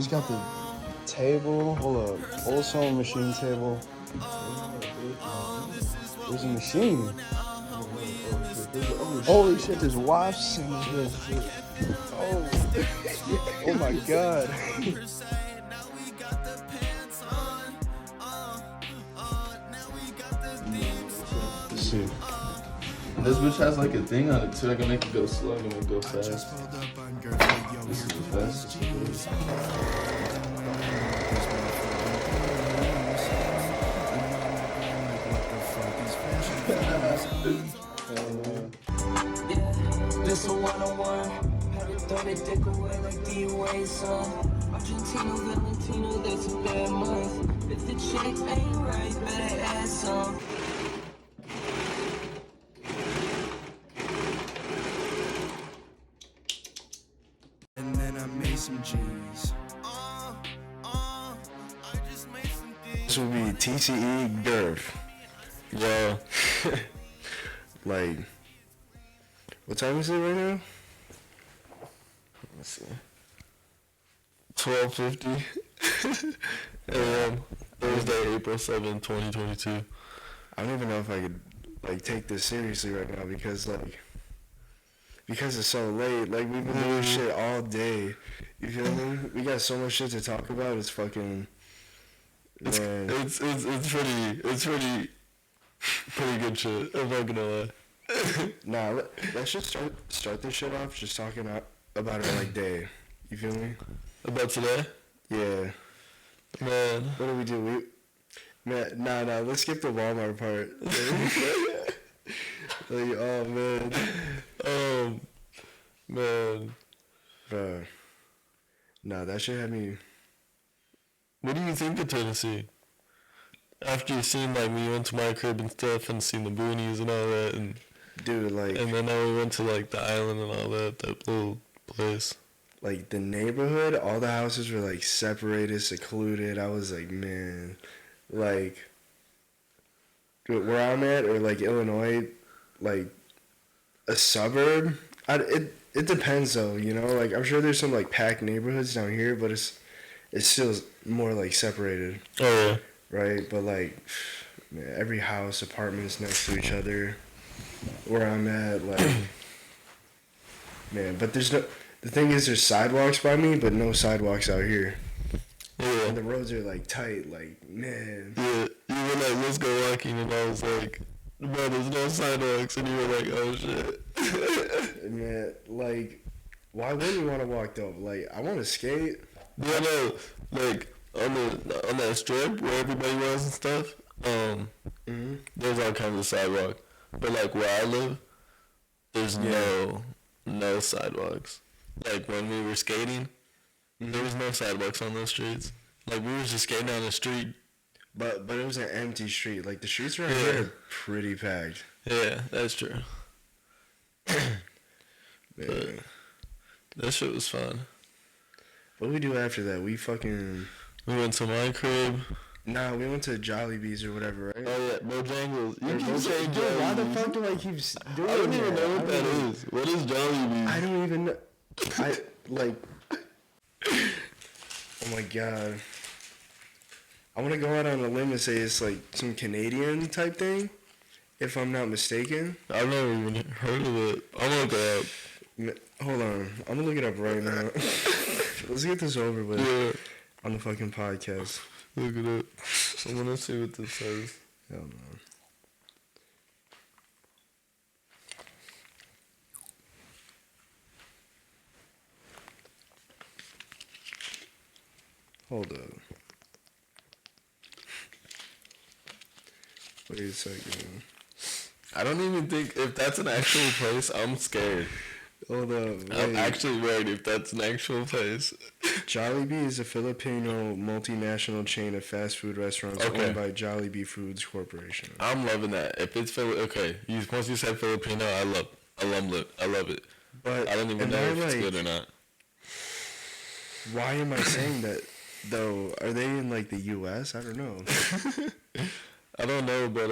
he's got the table. Hold up. Old sewing machine table. There's a machine. Holy shit, there's wasps in this bitch. Oh. Oh my god. Shit. This bitch has like a thing on it too. I can make it go slow and make it go fast. This is the fastest it is. This a one-on-one. Had to throw that dick away like D-Way, son. Argentina, Valentino, that's a bad month. If the chick ain't right, better add some. And then I made some G's. This would be TCE Gerf. Yo. Like, what time is it right now? Let's see. 12:50 a.m. Thursday, April 7, 2022. I don't even know if I could like take this seriously right now because it's so late. Like we've been doing shit all day. You feel me? We got so much shit to talk about. It's fucking. Man. It's pretty good shit. I'm not gonna lie. Nah, let's just start this shit off just talking about our like day. You feel me? About today? Yeah. Man. What do we do? Nah. Let's skip the Walmart part. Like, oh man. Bro. Nah, that shit had me. What do you think of Tennessee? After you seen like we went to my crib and stuff and seen the boonies and all that and Dude, like, and then now we went to like the island and all that little place. Like the neighborhood, all the houses were like separated, secluded. I was like, man, like where I'm at or like Illinois, like a suburb. It depends though, you know. Like I'm sure there's some like packed neighborhoods down here, but it's still more like separated. Oh yeah. Right, but like, man, every house, apartments next to each other. Where I'm at, like, man, but there's no. The thing is, there's sidewalks by me, but no sidewalks out here. Yeah. And the roads are like tight, like man. Yeah, you were like, let's go walking, and I was like, bro, there's no sidewalks, and you were like, oh shit. Man, like, why wouldn't you want to walk though? Like, I want to skate. Yeah, no, like on that strip where everybody was and stuff. There's all kinds of sidewalk, but like where I live, there's no sidewalks. Like when we were skating, there was no sidewalks on those streets. Like we were just skating down the street. But it was an empty street. Like the streets around here are pretty packed. Yeah, that's true. But that shit was fun. What did we do after that? We went to my crib. Nah, we went to Jollibee's or whatever, right? Oh yeah, Bojangles. You keep saying Dude, Jollibees. why the fuck do I keep doing that? I don't even know what that is. What is Jollibees? I don't even know. Oh my god. I want to go out on a limb and say it's like some Canadian type thing, if I'm not mistaken. I've never even heard of it. I'm gonna look it up. Hold on. I'm gonna look it up right now. Let's get this over with on the fucking podcast. Look it up. I wanna see what this says. Hell no. Hold up. Wait a second. I don't even think if that's an actual place, I'm scared. Hold up. Wait. I'm actually worried if that's an actual place. Jollibee is a Filipino multinational chain of fast food restaurants owned by Jollibee Foods Corporation. I'm loving that. If it's once you said Filipino, I love it. But I don't even know if it's good or not. Why am I saying that though? Are they in like the U.S.? I don't know. I don't know, but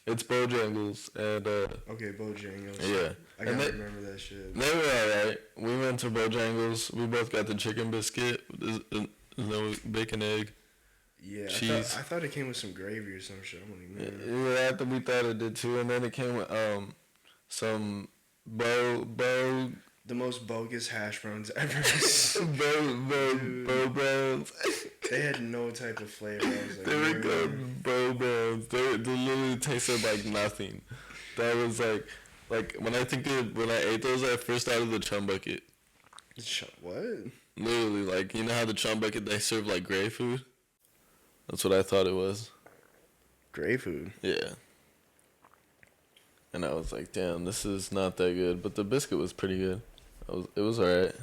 It's Bojangles, and Okay, Bojangles. yeah, I and gotta remember that shit. they were alright. We went to Bojangles. We both got the chicken biscuit. There's no bacon, egg, Yeah, cheese. I thought it came with some gravy or some shit. I'm like, man. Yeah, we thought it did too, and then it came with some bo The most bogus hash browns ever. bo browns. They had no type of flavor. I was like, They were man. called bo browns. They literally tasted like nothing. That was like when I ate those, I first thought of the chum bucket. What? Literally, like, you know how the chum bucket, they serve like gray food? That's what I thought it was. Gray food. Yeah. And I was like, damn, this is not that good. But the biscuit was pretty good. It was alright.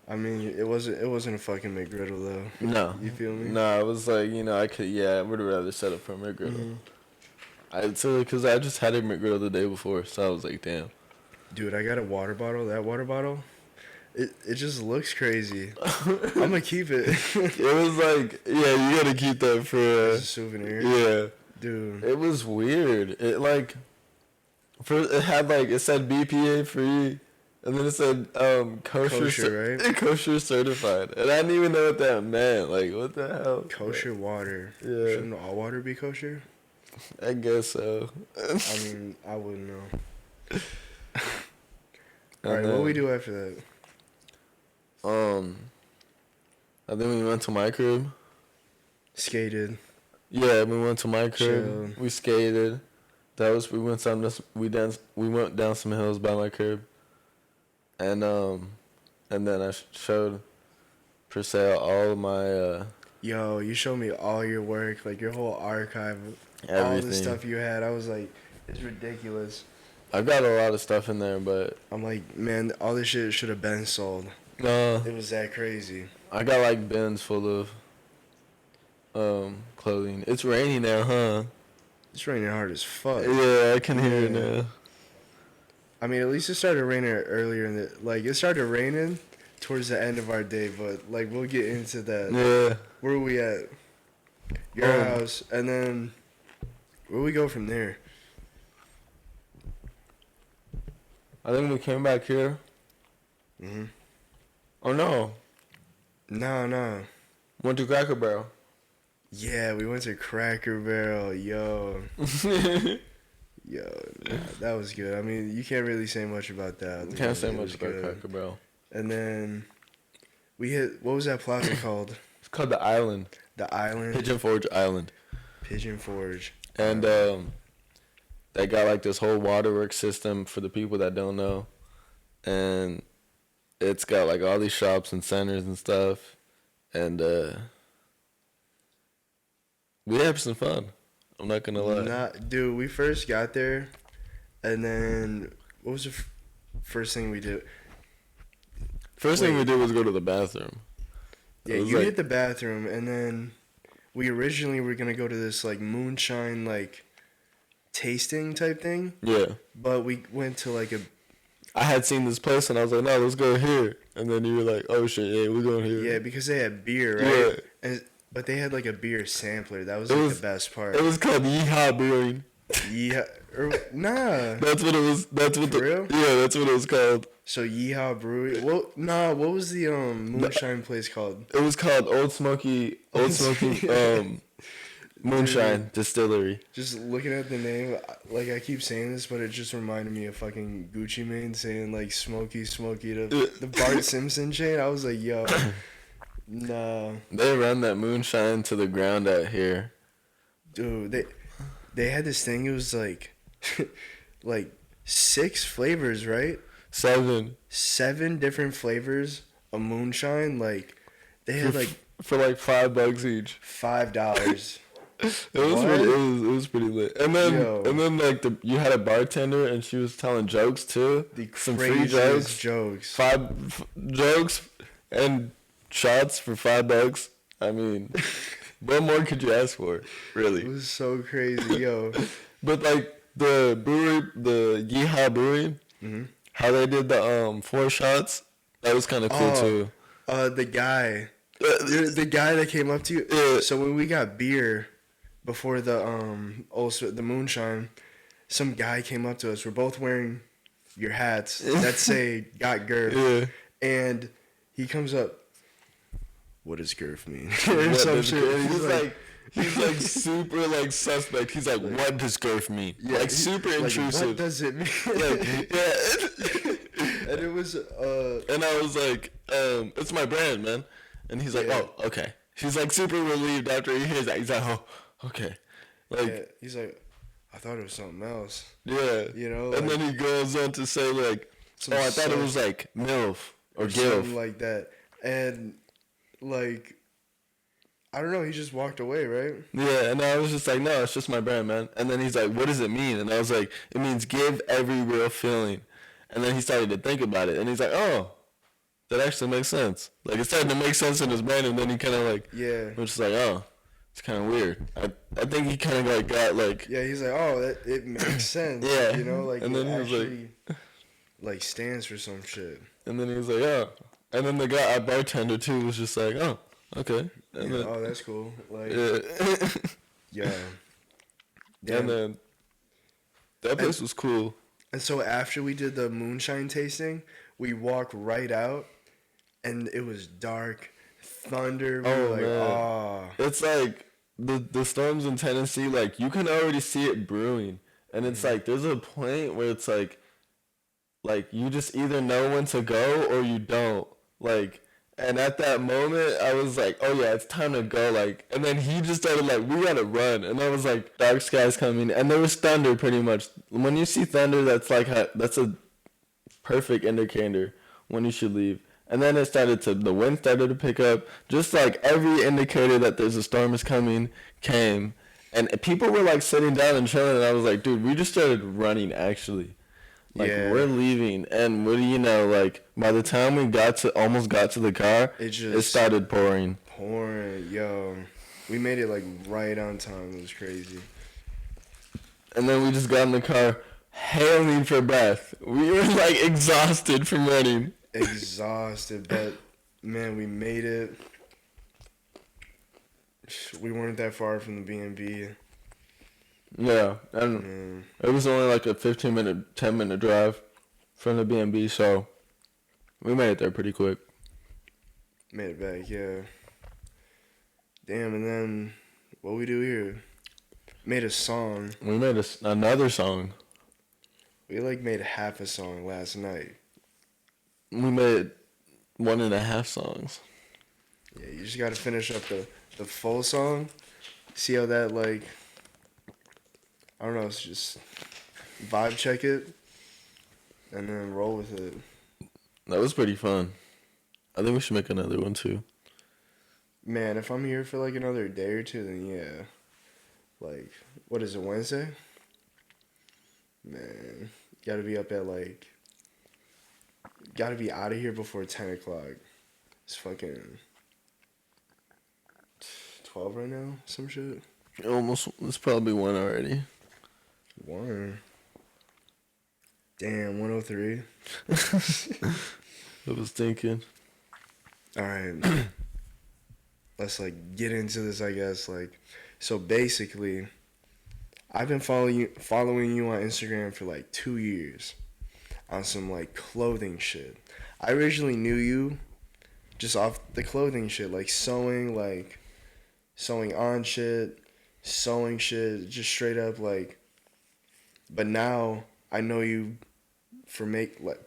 I mean, it wasn't a fucking McGriddle though. No. You feel me? No, I was like, I would have rather set up for a McGriddle. Because I just had a McGriddle the day before, so I was like, damn. Dude, I got a water bottle. That water bottle, it just looks crazy. I'm gonna keep it. It was like, yeah, you gotta keep that for As a souvenir. yeah. Dude. It was weird. It said BPA free, and then it said kosher, right? kosher certified, and I didn't even know what that meant. Like, what the hell? Kosher water. Yeah. Shouldn't all water be kosher? I guess so. I mean, I wouldn't know. And Alright, what then, we do after that? I think we went to my crib. Skated. Yeah, we went to my crib. Chilled. We skated. We went down some hills by my crib. And then I showed per se all of my Yo, you showed me all your work, like your whole archive, all the everything. stuff you had. I was like, it's ridiculous. I got a lot of stuff in there, but I'm like, man, all this shit should have been sold. no, It was that crazy. I got like bins full of clothing. It's raining now, huh? It's raining hard as fuck. Yeah, I can hear it Yeah. now. I mean, at least it started raining earlier it started raining towards the end of our day, but like we'll get into that. Yeah. Where are we at? Your house, and then where we go from there? I think we came back here. Mhm. Oh no, No. went to Cracker Barrel. Yeah, we went to Cracker Barrel, yo. Yo, nah, that was good. I mean, you can't really say much about that. Can't say It much was about good. Cracker Barrel. And then we hit, what was that plaza called? It's called the Island, The Island? Pigeon Forge Island, Pigeon Forge. and they got like this whole waterworks system for the people that don't know, and it's got like all these shops and centers and stuff, and we had some fun. I'm not gonna lie. Dude, we first got there, and then what was the first thing we did? First thing we did was go to the bathroom. Yeah, It was you like- hit the bathroom, and then we originally were gonna go to this like moonshine like tasting type thing, Yeah. but we went to like a I had seen this place and I was like, no, let's go here. And then you were like, oh shit, yeah, we're going here. yeah because they had beer, right? But they had like a beer sampler. That was like the best part. It was called Yeehaw Brewing. Yeah, nah. That's what it was. That's what For real? Yeah, that's what it was called. So Yeehaw Brewery. Well, nah. What was the moonshine place called? It was called Old Smoky Moonshine Distillery. Just looking at the name, like I keep saying this, but it just reminded me of fucking Gucci Mane saying like Smoky to the Bart Simpson chain. I was like, yo, nah, They run that moonshine to the ground out here. dude. They had this thing. It was like, like 6 flavors, right? 7 different flavors of moonshine. Like they had like for like $5 each. $5. It was What? really, it was pretty lit. And then Yo. like you had a bartender and she was telling jokes too. The Some free craziest jokes. jokes. 5 jokes and shots for $5. I mean, what more could you ask for? It Really? was so crazy, yo. But like the brewery, the Yeehaw Brewing, how they did the 4 shots, that was kind of cool too. The guy that came up to you. Yeah. So when we got beer before the also the moonshine, some guy came up to us. We're both wearing your hats that say "Got Gerf," Yeah. and he comes up. What does Gerf mean? What Some does shit. Gerf- And he's like super like suspect. He's like, what does Gerf mean? yeah, Like super like, intrusive. what does it mean? Like, yeah. And it was And I was like, it's my brand, man. And he's like, Yeah. oh, okay. He's like super relieved after he hears that. He's like, oh, okay. Like, yeah, he's like, I thought it was something else. yeah. You know, And like- then he goes on to say like, Some oh, I thought it stuff. was like MILF or Something GILF. like that. And like, I don't know. He just walked away, right? Yeah, and I was just like, no, it's just my brand, man. And then he's like, what does it mean? And I was like, it means give every real feeling. And then he started to think about it, and he's like, oh, that actually makes sense. Like, it started to make sense in his brain, and then he kind of like, Yeah. was just like, oh, it's kind of weird. I think he kind of like got like, Yeah, he's like, oh, it makes sense. Yeah. You know, like, And it then he was like- actually, like, stands for some shit. and then he was like, oh. And then the guy, our bartender too, was just like, oh, okay. And Yeah, then, oh, that's cool. Like, yeah. yeah. And then that place was cool. And so after we did the moonshine tasting, we walked right out, and it was dark, thunder. We Oh, were like, man. ah. It's like the storms in Tennessee, like you can already see it brewing, and it's like there's a point where it's like you just either know when to go or you don't. Like, and at that moment, I was like, oh yeah, it's time to go. Like, and then he just started like, we gotta run, and I was like, dark skies coming, and there was thunder pretty much. When you see thunder, that's like that's a perfect indicator when you should leave. And then the wind started to pick up. Just like every indicator that there's a storm is coming came. And people were like sitting down and chilling. And I was like, dude, we just started running actually. Like, Yeah. we're leaving. And what do you know, like, by the time we almost got to the car, it started pouring. Pouring, yo. We made it like right on time. It was crazy. And then we just got in the car, hailing for breath. We were like exhausted from running. Exhausted, but man, we made it. We weren't that far from the B&B. Yeah, and Man. it was only like a 10-minute drive from the B&B, so we made it there pretty quick. Made it back, yeah. Damn, and then what we do here? Made a song. We made another song. We like made half a song last night. We made 1.5 songs. Yeah, you just gotta finish up the full song. See how that like, I don't know, it's just vibe check it, and then roll with it. That was pretty fun. I think we should make another one too. Man, if I'm here for like another day or two, then yeah. Like, what is it, Wednesday? Man, gotta be up at like, gotta be out of here before 10 o'clock. It's fucking 12 right now, some shit. It's probably 1 already. 1. Damn, 103. I was thinking. All right. Let's like get into this, I guess. Like, so basically, I've been following you on Instagram for like 2 years on some like clothing shit. I originally knew you just off the clothing shit, like sewing on shit, sewing shit, just straight up like. But now I know you for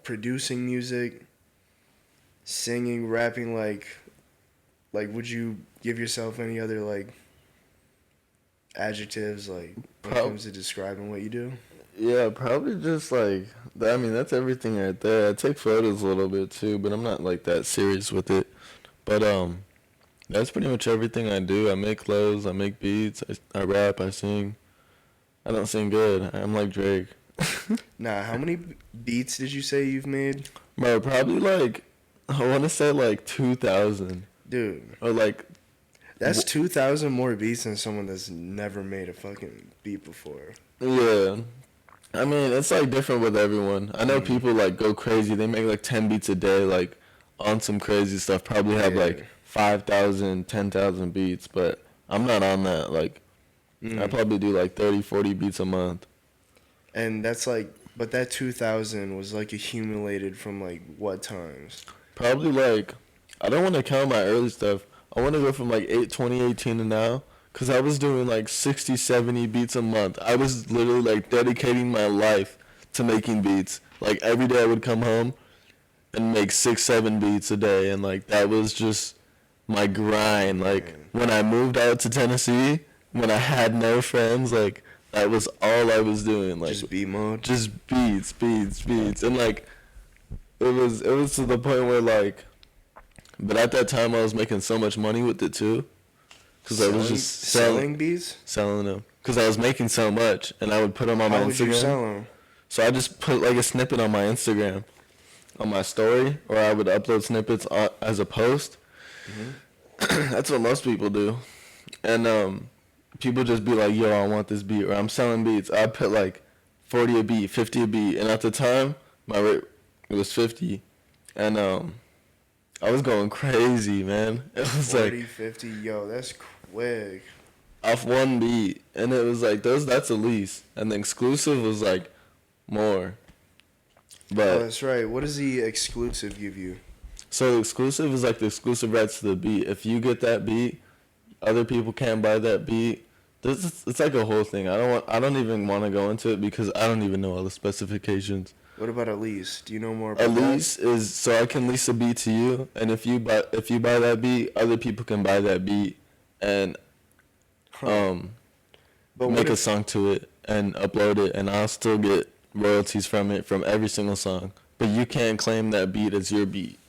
producing music, singing, rapping. Like, would you give yourself any other like adjectives like when it comes to describing what you do? Yeah, probably just like, I mean, that's everything right there. I take photos a little bit too, but I'm not like that serious with it. But that's pretty much everything I do. I make clothes, I make beats, I rap, I sing. I don't sing good. I'm like Drake. Nah, how many beats did you say you've made? Bro, probably like, I want to say like 2,000. Dude, Or like, that's 2,000 more beats than someone that's never made a fucking beat before. yeah. I mean, it's like different with everyone. I know people like go crazy. They make like 10 beats a day, like on some crazy stuff. Probably have Yeah. like 5,000, 10,000 beats, but I'm not on that. Like, I probably do like 30, 40 beats a month. And that's like, but that 2,000 was like accumulated from like what times? Probably like, I don't want to count my early stuff. I want to go from like 2018 to now. Because I was doing like 60, 70 beats a month. I was literally like dedicating my life to making beats. Like every day I would come home and make 6, 7 beats a day. And like that was just my grind. Like when I moved out to Tennessee, when I had no friends, like that was all I was doing. Like Just beat mode? Just beats. And like it was to the point where like, but at that time I was making so much money with it too. Because I was just selling beats? Selling them. Because I was making so much, and I would put them on my Instagram. How would you sell them? So I just put like a snippet on my Instagram, on my story, or I would upload snippets as a post. Mm-hmm. That's what most people do. And people just be like, yo, I want this beat, or I'm selling beats. I put like 40 a beat, 50 a beat, and at the time, my rate was 50. And I was going crazy, man. It was 40, like 50, yo, that's quick. Off one beat, and it was like that's the least, and the exclusive was like more. But Oh, that's right. What does the exclusive give you? so the exclusive is like the exclusive rights to the beat. If you get that beat, other people can't buy that beat. It's like a whole thing. I don't even want to go into it because I don't even know all the specifications. What about a lease? Do you know more about A lease is so I can lease a beat to you, and if you buy that beat, other people can buy that beat and But make a song to it and upload it, and I'll still get royalties from it from every single song. But you can't claim that beat as your beat.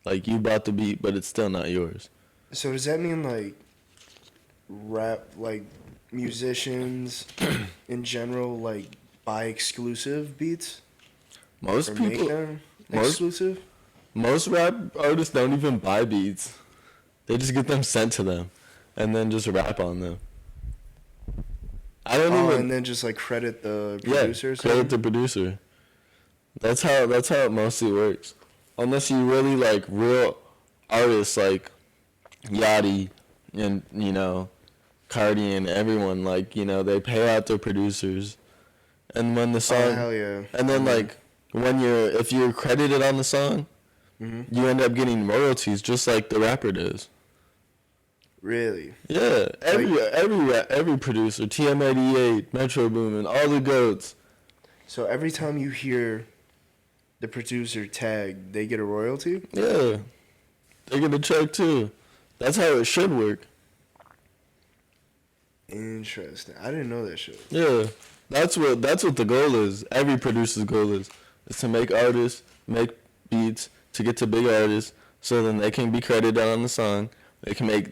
Like you bought the beat, but it's still not yours. So does that mean like rap, like musicians in general, like buy exclusive beats? Most Or people, make them most- exclusive? most rap artists don't even buy beats. They just get them sent to them, and then just rap on them. I don't even. And then just like credit the producer. or Credit the something? producer. That's how it mostly works. Unless you really like real artists like Yachty and Cardi and everyone, like they pay out their producers, and when the song, Oh hell yeah! and then like if you're credited on the song, you end up getting royalties just like the rapper does. Really? Yeah, every producer, TM88, Metro Boomin, all the goats. So every time you hear the producer tag, they get a royalty? Yeah, they get a check too. That's how it should work. Interesting. I didn't know that shit. Yeah, that's what the goal is. Every producer's goal is to make artists, make beats, to get to big artists, so then they can be credited on the song. They can make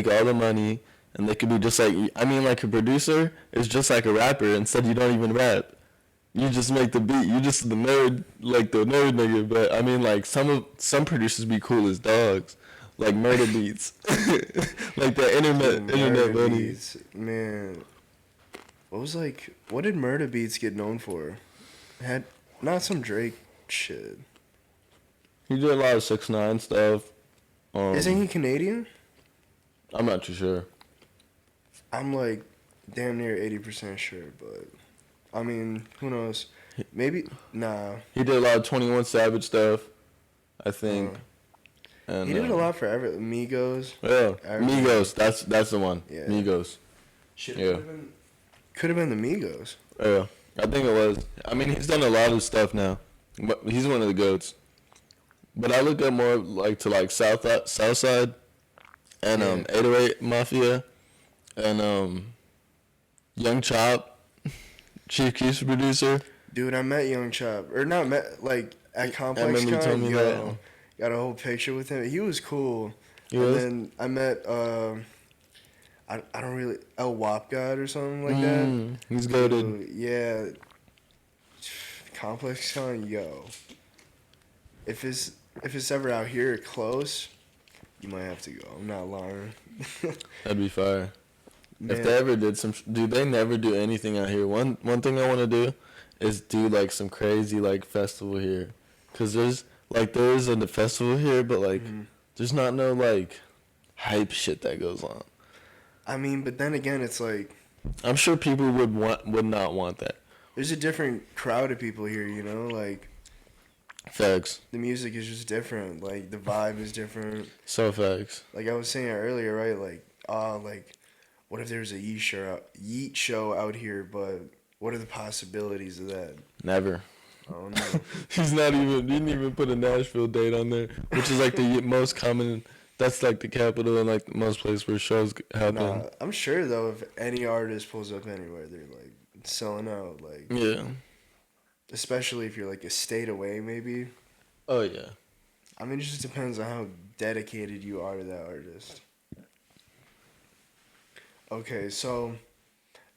all the money, and they can be just like like a producer is just like a rapper. Instead, you don't even rap. You just make the beat. You just the nerd nigga. But I mean, like some producers be cool as dogs, like murder beats, like the internet money. Beats. Man, what did Murder Beats get known for? Had not some Drake shit. He did a lot of 6ix9ine stuff. Isn't he Canadian? I'm not too sure. I'm like damn near 80% sure, but I mean, who knows? Maybe nah. He did a lot of 21 Savage stuff, I think. And He did a lot for Migos. Yeah, Everything. Migos. That's the one. Yeah. Migos. Shit, Yeah. could have been the Migos. Yeah, I think it was. I mean, he's done a lot of stuff now. But he's one of the goats. But I look at more like to like Southside and 808 Mafia and Young Chop, Chief Keef's producer. Dude, I met Young Chop, or not met like at Complex remember you told me that. Got a whole picture with him. He was cool. He and was? then I met I don't really El Wap God or something like that. He's goated. Dude, yeah. Complex Con, yo. If it's ever out here close, you might have to go. I'm not lying. That'd be fire. Man. If they ever did they never do anything out here. One thing I want to do is do like some crazy like festival here, cause there is a festival here, but like there's not no like hype shit that goes on. I mean, but then again, it's like I'm sure people would not want that. There's a different crowd of people here, you know? Like, Facts. the music is just different. Like, the vibe is different. So facts. Like I was saying earlier, right? Like, what if there's a Yeet show out here, but what are the possibilities of that? Never. I don't know. Didn't even put a Nashville date on there, which is like the most common. That's like the capital and like most places where shows happen. Nah, I'm sure though, if any artist pulls up anywhere, they're like selling out. Like, Yeah. especially if you're like a state away, maybe. Oh yeah. I mean, it just depends on how dedicated you are to that artist. Okay, so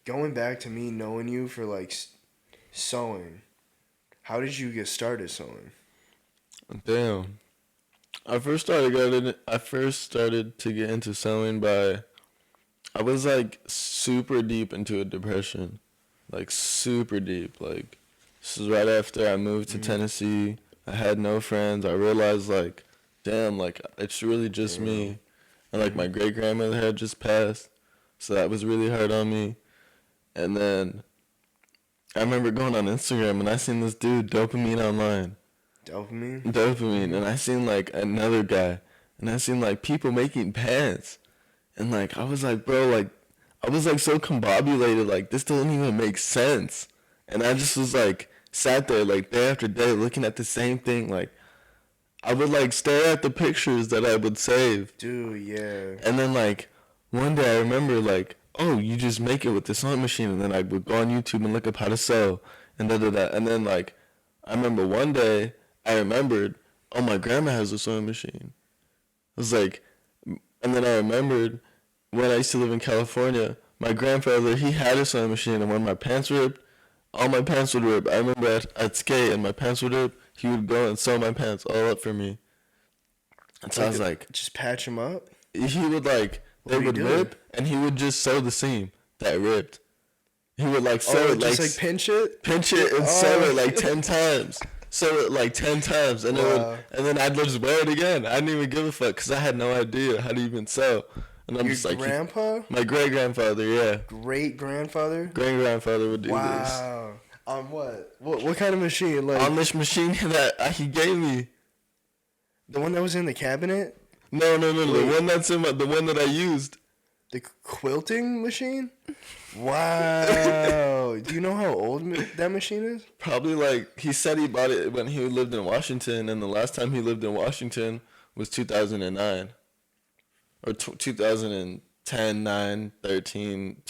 going back to me knowing you for like sewing, how did you get started sewing? Damn. I first started to get into sewing by I was like super deep into a depression. Like super deep. Like this is right after I moved to Tennessee. I had no friends. I realized like, damn, like it's really just me. And like my great grandmother had just passed. So that was really hard on me. And then I remember going on Instagram and I seen this dude, Dopamine Online. Dopamine. And I seen like another guy. And I seen like people making pants. And like I was like, bro, like I was like so combobulated, like this doesn't even make sense. And I just was like sat there like day after day looking at the same thing. Like I would like stare at the pictures that I would save. Dude, yeah. And then like one day I remember like, oh, you just make it with the sewing machine. And then I would go on YouTube and look up how to sew and da da da. And then like I remember one day I remembered, oh, my grandma has a sewing machine. I was like, and then I remembered when I used to live in California, my grandfather, he had a sewing machine, and when my pants ripped, all my pants would rip. I remember I'd skate and my pants would rip, he would go and sew my pants all up for me. And so I was like, just patch them up? He would like, they would rip, and he would just sew the seam that ripped. He would like sew it, just like pinch it? Pinch it and sew it like 10 times. Sew it like 10 times, and and then I'd just wear it again. I didn't even give a fuck because I had no idea how to even sew. And I'm Your just like, grandpa? My great grandfather, yeah. Great grandfather? Great grandfather would do this. Wow. On what? What kind of machine? Like on this machine that he gave me. The one that was in the cabinet? No. The one that's in the one that I used. The quilting machine? Wow. Do you know how old that machine is? Probably like, he said he bought it when he lived in Washington, and the last time he lived in Washington was 2009. Or 2010, 9, 13,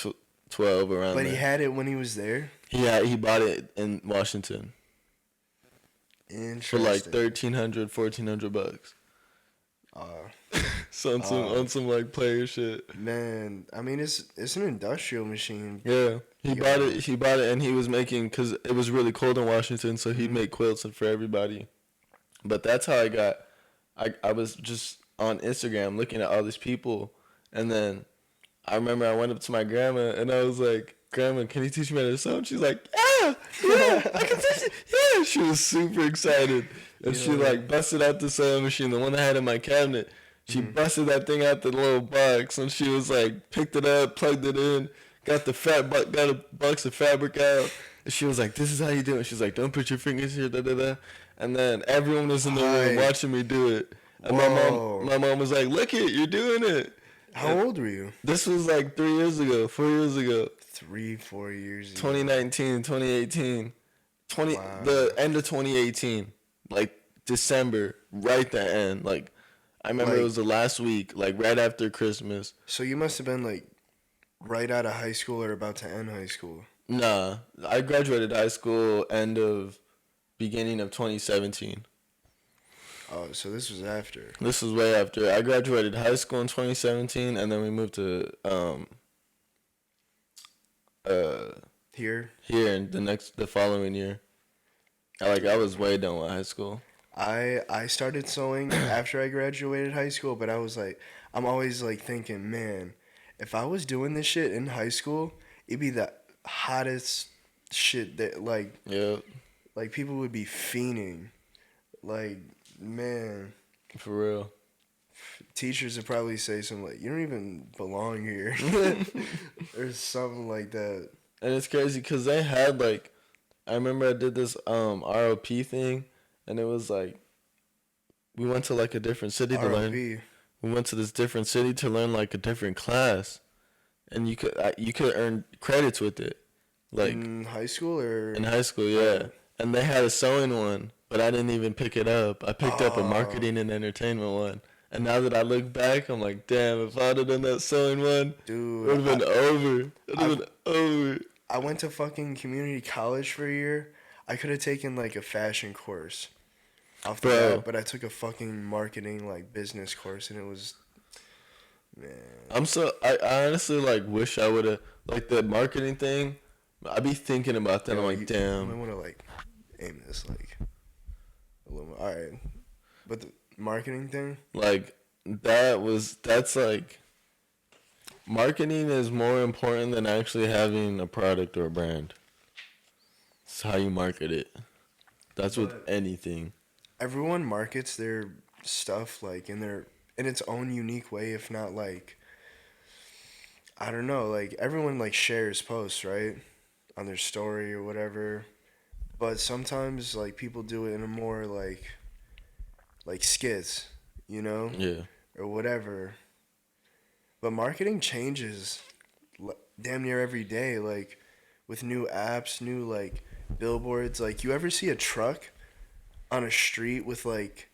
12, around But there. he had it when he was there? Yeah, he bought it in Washington. Interesting. For like $1,300, $1,400. So on some like player shit. Man, I mean it's an industrial machine. Yeah, he bought it, and he was making, because it was really cold in Washington, so he'd make quilts for everybody. But that's how I was just on Instagram looking at all these people, and then I remember I went up to my grandma and I was like, Grandma, can you teach me how to sew? And she's like, yeah, I can teach you. Yeah, she was super excited. And she like busted out the sewing machine, the one I had in my cabinet. She busted that thing out the little box, and she was like, picked it up, plugged it in, got a box of fabric out. And she was like, this is how you do it. She's like, don't put your fingers here, da da da. And then everyone was in the room watching me do it. And my mom was like, look it, you're doing it. How old were you? This was like 4 years ago. 4 years ago. 2019, 2018. Wow. The end of 2018. Like December, right the end. Like I remember it was the last week, like right after Christmas. So you must have been like right out of high school or about to end high school. Nah, I graduated high school beginning of 2017. Oh, so this was after. This was way after. I graduated high school in 2017, and then we moved to Here in the following year. I was way done with high school. I started sewing after I graduated high school, but I'm always like thinking, man, if I was doing this shit in high school, it'd be the hottest shit that like people would be fiending. Like, man, For real. teachers would probably say something like, "You don't even belong here," or something like that. And it's crazy because they had like, I remember I did this ROP thing, and it was like, we went to like a different city to learn. ROP. We went to this different city to learn like a different class, and you could earn credits with it, like In high school or in high school, yeah. And they had a sewing one, but I didn't even pick it up. I picked up a marketing and entertainment one. And now that I look back, I'm like, damn, if I'd have done that sewing one, dude, it would have been over. It would have been over. I went to fucking community college for a year. I could have taken like a fashion course off the Bro. bat, but I took a fucking marketing like business course, and it was, man. I honestly like wish I would have, like the marketing thing, I be thinking about that. I'm like, You damn. want to like aim this like a little more. All right, but the marketing thing, Like that's like, marketing is more important than actually having a product or a brand. It's how you market it. That's with anything. everyone markets their stuff like in its own unique way, if not like, I don't know, like everyone like shares posts, right, on their story or whatever, but sometimes like people do it in a more like skits, you know, Yeah. or whatever. But marketing changes damn near every day, like with new apps, new like billboards. Like, you ever see a truck on a street with like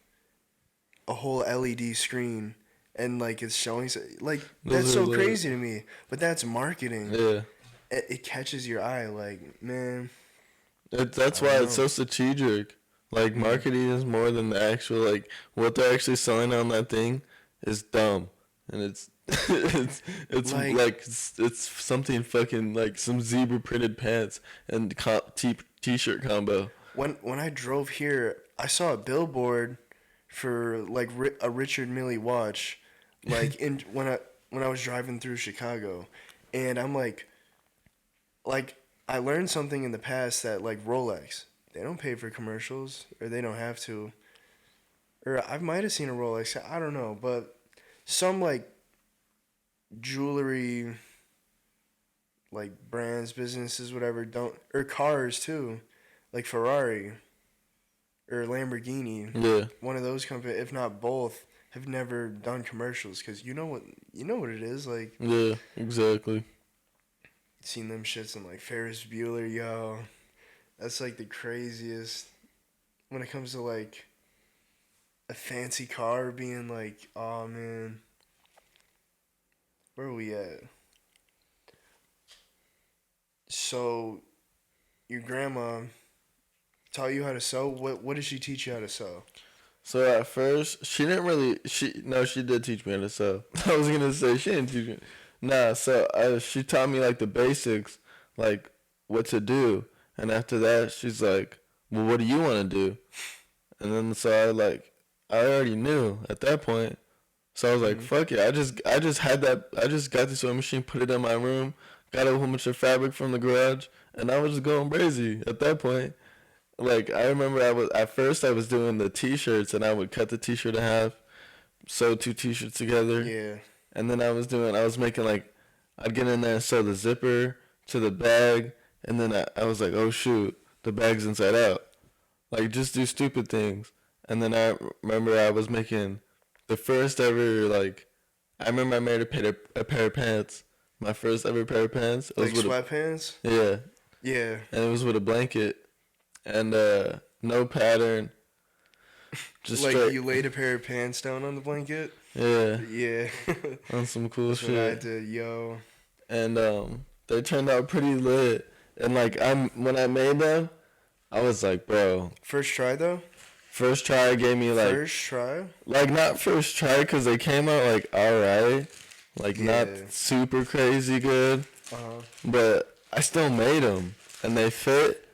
a whole LED screen and like it's showing like, that's Those so are the- crazy to me. But that's marketing. Yeah. It catches your eye, like, man. That's why it's so strategic. Like, marketing is more than the actual, like, what they're actually selling on that thing is dumb. And it's it's like it's something fucking like some zebra printed pants and t-shirt combo. When I drove here, I saw a billboard for like a Richard Mille watch, like when I was driving through Chicago, and I'm like I learned something in the past that like Rolex, they don't pay for commercials, or they don't have to, or I might have seen a Rolex, I don't know, but some like jewelry like brands, businesses, whatever, don't, or cars too, like Ferrari or Lamborghini. Yeah. One of those companies, if not both, have never done commercials, because you know what it is, like, Yeah, exactly. seen them shits in like Ferris Bueller, yo. That's like the craziest when it comes to like a fancy car being like, oh man, where are we at? So, your grandma taught you how to sew? What did she teach you how to sew? So at first, she didn't really. She did teach me how to sew. I was gonna say she didn't teach me. Nah, so she taught me like the basics, like what to do, and after that, she's like, "Well, what do you want to do?" And then so I already knew at that point. So I was like, "Fuck it!" I just had that. I just got the sewing machine, put it in my room, got a whole bunch of fabric from the garage, and I was just going crazy at that point. Like, I remember at first I was doing the t-shirts, and I would cut the t-shirt in half, sew 2 t-shirts together. Yeah. And then I was making like, I'd get in there and sew the zipper to the bag, and then I was like, oh shoot, the bag's inside out. Like, just do stupid things. And then I remember I was making the first ever, like, I remember I made a pair of pants. My first ever pair of pants. It Like was with sweatpants? yeah. Yeah. And it was with a blanket. And no pattern. Just like straight. you laid a pair of pants down on the blanket? Yeah. Yeah. On some cool That's shit. what I did, yo. And they turned out pretty lit. And like when I made them, I was like, bro. First try though? First try gave me like First try? like not first try because they came out like alright, like Yeah. not super crazy good, Uh-huh. but I still made them and they fit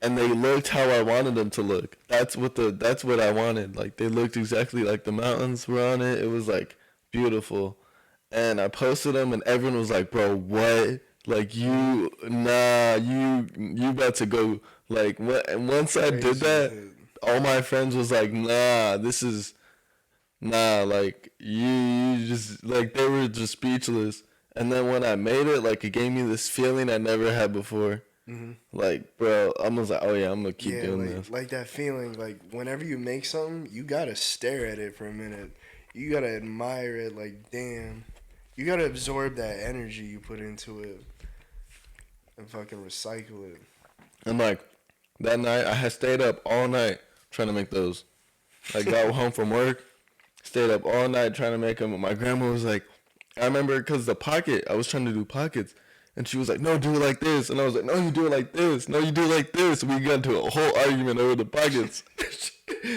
and they looked how I wanted them to look. That's what I wanted. Like they looked exactly like the mountains were on it. It was like beautiful. And I posted them and everyone was like, bro, what? Like you about to go like what? And once I did that, all my friends was like, nah, this is Nah, like you just like they were just speechless. And then when I made it, like it gave me this feeling I never had before. Mm-hmm. Like, bro, I was like, oh yeah, I'm gonna keep Yeah, doing this. like that feeling. Like whenever you make something, you gotta stare at it for a minute. You gotta admire it. Like damn, you gotta absorb that energy you put into it and fucking recycle it. And like that night, I had stayed up all night trying to make those. I got home from work, stayed up all night trying to make them. My grandma was like, I remember because the pocket, I was trying to do pockets. And she was like, no, do it like this. And I was like, no, you do it like this. No, you do it like this. And we got into a whole argument over the pockets.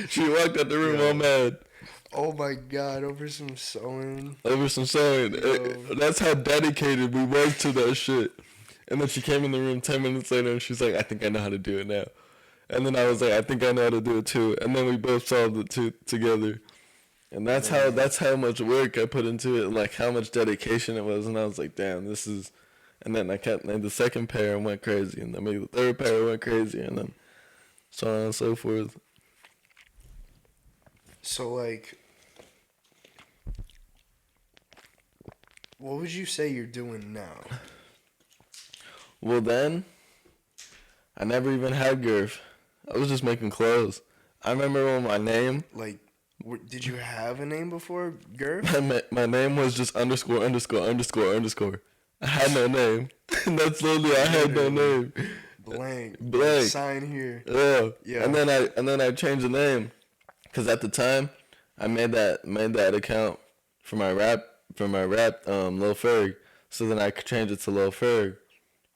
She walked out the room all mad. Oh my god, over some sewing. Over some sewing. That's how dedicated we was to that shit. And then she came in the room 10 minutes later and she's like, I think I know how to do it now. And then I was like, I think I know how to do it too. And then we both solved it together. And that's how much work I put into it and like how much dedication it was. And I was like, damn, this is... And then I made the second pair and went crazy. And then maybe the third pair and went crazy. And then so on and so forth. So, like, what would you say you're doing now? Well, then, I never even had Gerf. I was just making clothes. I remember when my name... Like, did you have a name before Gerf? My name was just underscore, underscore, underscore, underscore. I had no name. That's literally I had no name. Blank. Sign here. Yeah. And then I changed the name, cause at the time I made that account for my rap Lil Ferg. So then I could change it to Lil Ferg.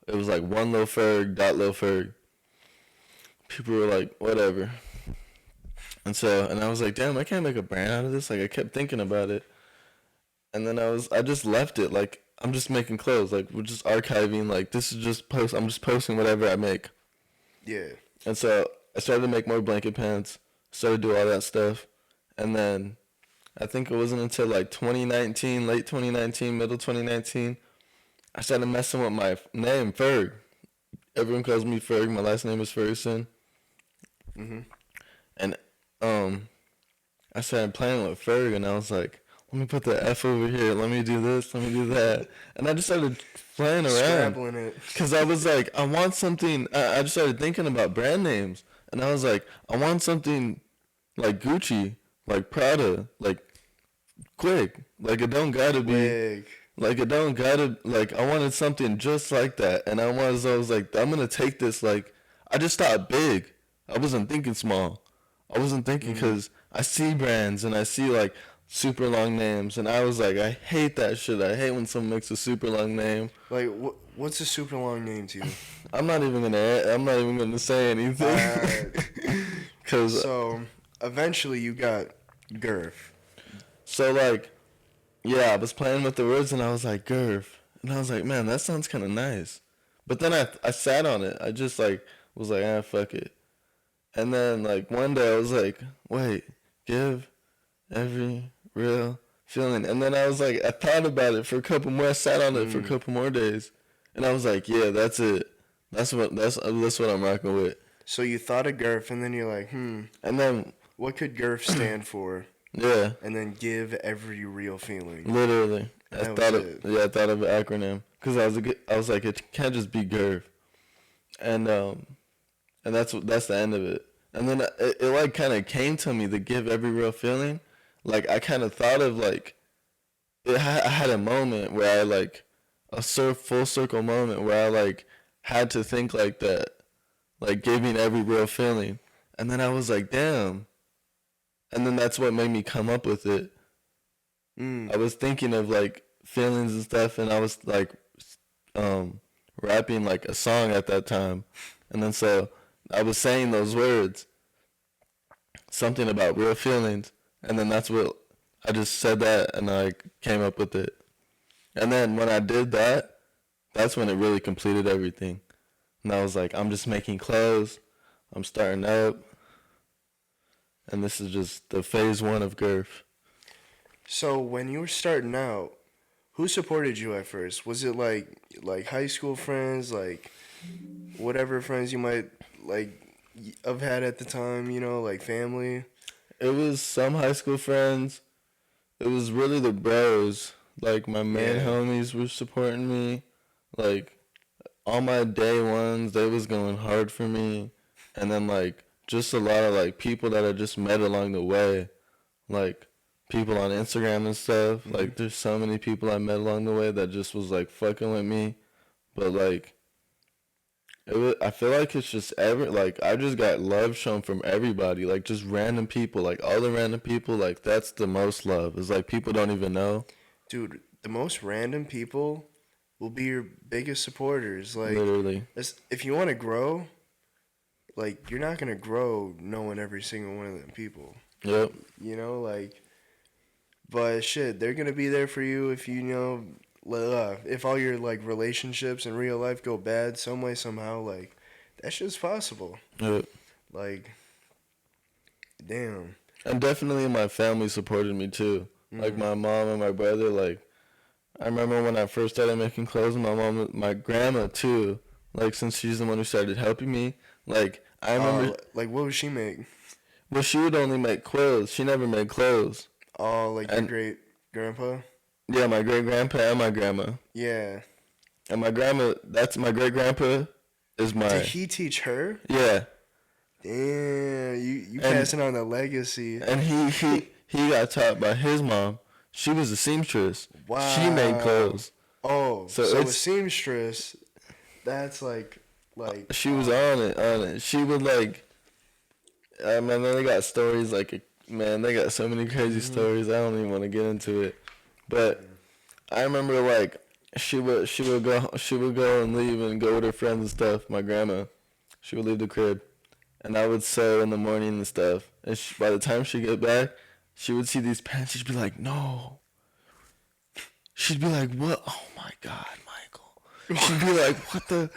It was like one Lil Ferg dot Lil Ferg. People were like, whatever. And I was like, damn, I can't make a brand out of this. Like I kept thinking about it, and then I just left it like. I'm just making clothes. Like, we're just archiving. Like, this is just I'm just posting whatever I make. Yeah. And so I started to make more blanket pants. Started to do all that stuff. And then I think it wasn't until like 2019, late 2019, middle 2019, I started messing with my name, Ferg. Everyone calls me Ferg. My last name is Ferguson. Mm-hmm. And I started playing with Ferg, and I was like, let me put the F over here. Let me do this. Let me do that. And I just started playing around. Scrabbling it. Because I was like, I want something. I just started thinking about brand names. And I was like, I want something like Gucci, like Prada, like quick. Like it don't gotta be. Quick. Like it don't gotta. Like I wanted something just like that. And I was like, I'm going to take this. Like, I just thought big. I wasn't thinking small. I wasn't thinking because I see brands and I see like super long names, and I was like, I hate that shit. I hate when someone makes a super long name. Like, what's a super long name to you? I'm not even gonna say anything. Cause so eventually you got Gerf. So like, yeah, I was playing with the words, and I was like Gerf, and I was like, man, that sounds kind of nice. But then I sat on it. I just like was like, ah, fuck it. And then like one day I was like, wait, give every real feeling. And then I was like, I thought about it for a couple more. I sat on it for a couple more days, and I was like, yeah, that's it. That's what I'm rocking with. So you thought of Gerf, and then you're like, And then what could Gerf stand for? Yeah. And then give every real feeling. Literally, I thought of an acronym because I was like, it can't just be Gerf, and that's the end of it. And then it like kind of came to me to give every real feeling. Like, I kind of thought of, like, I had a moment where I, like, full circle moment where I, like, had to think like that. Like, giving every real feeling. And then I was like, damn. And then that's what made me come up with it. I was thinking of, like, feelings and stuff, and I was, like, rapping, like, a song at that time. And then so I was saying those words. Something about real feelings. And then that's what, I just said that, and I came up with it. And then when I did that, that's when it really completed everything. And I was like, I'm just making clothes. I'm starting up. And this is just the phase 1 of Gerf. So when you were starting out, who supported you at first? Was it like high school friends, like whatever friends you might like have had at the time, you know, like family? It was some high school friends. it was really the bros. Like my main Yeah. homies were supporting me. Like all my day ones, they was going hard for me. And then like just a lot of like people that I just met along the way. Like people on Instagram and stuff. Mm-hmm. Like there's so many people I met along the way that just was like fucking with me. But like I feel like it's just like I just got love shown from everybody, like just random people, like all the random people, like that's the most love. It's like people don't even know. Dude, the most random people will be your biggest supporters. Like, Literally. if you want to grow, like, you're not going to grow knowing every single one of them people. Yep. You know, like, but shit, they're going to be there for you if you know, if all your, like, relationships in real life go bad some way, somehow, like, that shit's possible. Yep. Like, damn. And definitely my family supported me too. Like my mom and my brother, like I remember when I first started making clothes, my grandma too, like since she's the one who started helping me, like I remember Like, what would she make? well she would only make clothes. She never made clothes. Oh, like your great grandpa? Yeah, my great grandpa and my grandma. Yeah. And my grandma, that's my great grandpa is my Did he teach her? Yeah. Damn, you passing on the legacy. And he got taught by his mom. She was a seamstress. Wow. She made clothes. Oh, so a it's seamstress, that's like she was on it. She would like man, they got stories like man, they got so many crazy stories. I don't even want to get into it. But I remember like she would go and leave and go with her friends and stuff. My grandma, she would leave the crib, and I would sew in the morning and stuff. And by the time she get back, she would see these pants. She'd be like, "No." She'd be like, "What? Oh my God, Michael." She'd be like, "What the?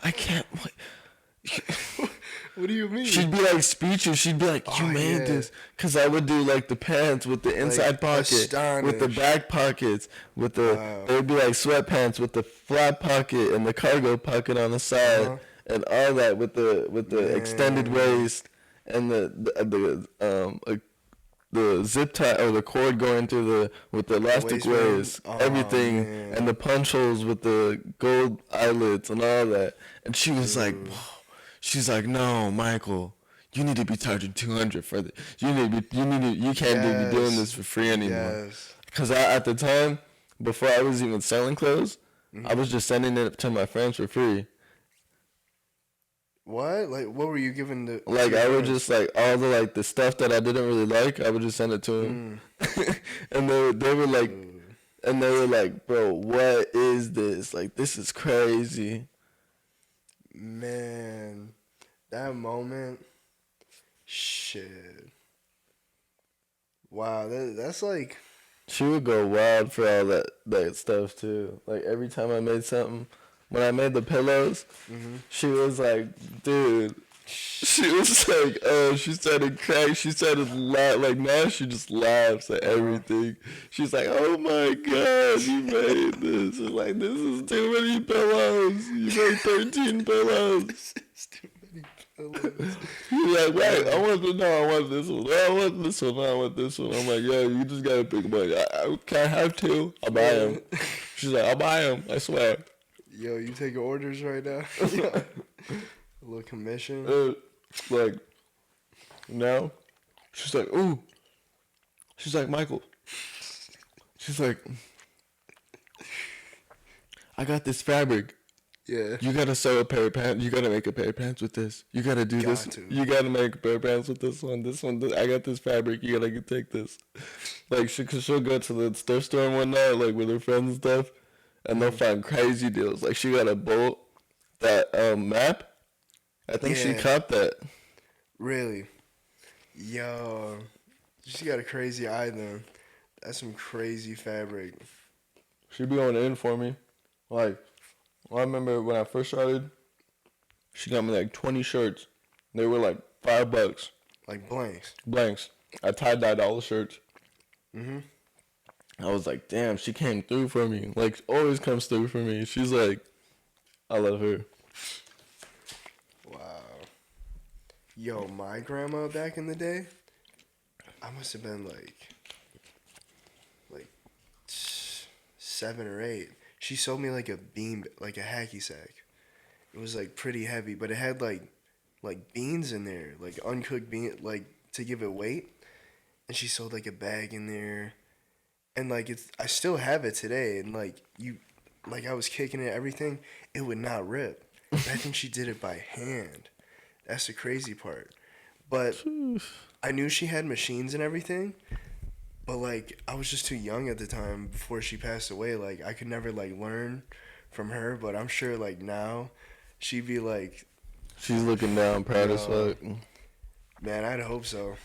I can't." What? What do you mean? She'd be like speechless. She'd be like, "You made this," because I would do like the pants with the inside pocket, with the back pockets, with the they would be like sweatpants with the flat pocket and the cargo pocket on the side, and all that with the extended waist and the zip tie or the cord going through with the elastic waist, everything, and the punch holes with the gold eyelets and all that. And she was like, "Whoa." She's like, "No, Michael, you need to be charging $200 for this. You can't be doing this for free anymore." Yes. Because at the time, before I was even selling clothes, I was just sending it to my friends for free. What? Like, what were you giving the? Like, I would just like all the like the stuff that I didn't really like, I would just send it to them, and they were like, "Bro, what is this? Like, this is crazy." Man, that moment, shit. Wow, that's like. She would go wild for all that stuff too. Like every time I made something, when I made the pillows, she was like, "Dude." She was like, "Oh," she started crying. She started laugh. Like now, she just laughs at everything. She's like, "Oh my God, you made this!" It's like, "This is too many pillows. You made 13 pillows." This is too many pillows. You're like, "Wait, I want this one. I want this one. I want this one." I'm like, "Yo, you just gotta pick one. I have two. I'll buy them." She's like, "I'll buy them. I swear." Yo, you taking orders right now? A little commission. Like, no. She's like, "Ooh." She's like, "Michael." She's like, "I got this fabric. Yeah. You gotta sew a pair of pants. You gotta make a pair of pants with this. You gotta do this. You gotta make a pair of pants with this one. I got this fabric. You gotta take this." Like, she'll go to the thrift store and whatnot, like with her friends and stuff, and they'll find crazy deals. Like, she got a bolt that map. I think she copped that. Really? Yo, she got a crazy eye then. That's some crazy fabric. She be on in for me. Like, I remember when I first started, she got me like 20 shirts. They were like $5. Like blanks. Blanks. I tie-dyed all the shirts. I was like, damn, she came through for me. Like, always comes through for me. She's like, I love her. Wow. Yo, my grandma back in the day, I must have been like 7 or 8. She sold me like a hacky sack. It was like pretty heavy, but it had like beans in there, like uncooked bean, like to give it weight. And she sold like a bag in there, and like I still have it today. And like I was kicking it, everything, it would not rip. And I think she did it by hand. That's the crazy part. But I knew she had machines and everything. But like I was just too young at the time before she passed away. Like I could never like learn from her. But I'm sure like now, she'd be like, She's looking down, proud as fuck. man, I'd hope so.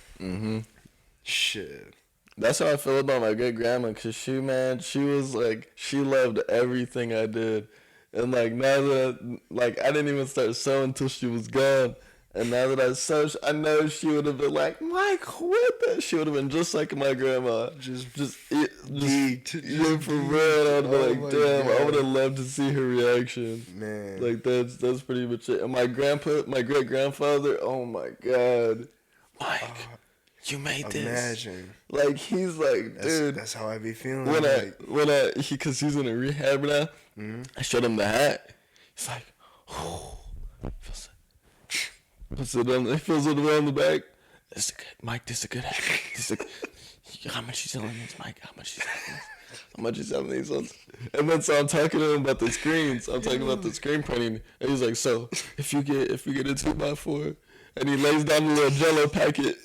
Shit. That's how I feel about my great grandma, cause she was like, she loved everything I did, and like now that I didn't even start sewing until she was gone, and now that I sew, I know she would have been like, Mike, what the? She would have been just like my grandma, just geeked. Yeah, for real. I'd be Oh like, my damn, I God. would have loved to see her reaction. Man. Like that's pretty much it. And my great grandfather, oh my God, Mike. You made this. Imagine. Like he's like, dude. That's how I be feeling. Cause he's in a rehab now. I showed him the hat. He's like, oh, he feels it around the back. This is good, Mike. This is a good hat. How much you selling this, Mike? How much you selling this? How much you selling these ones? And then so I'm talking to him about the screens. I'm talking about the screen printing, and he's like, so if you get a 2x4. And he lays down the little Jello packet.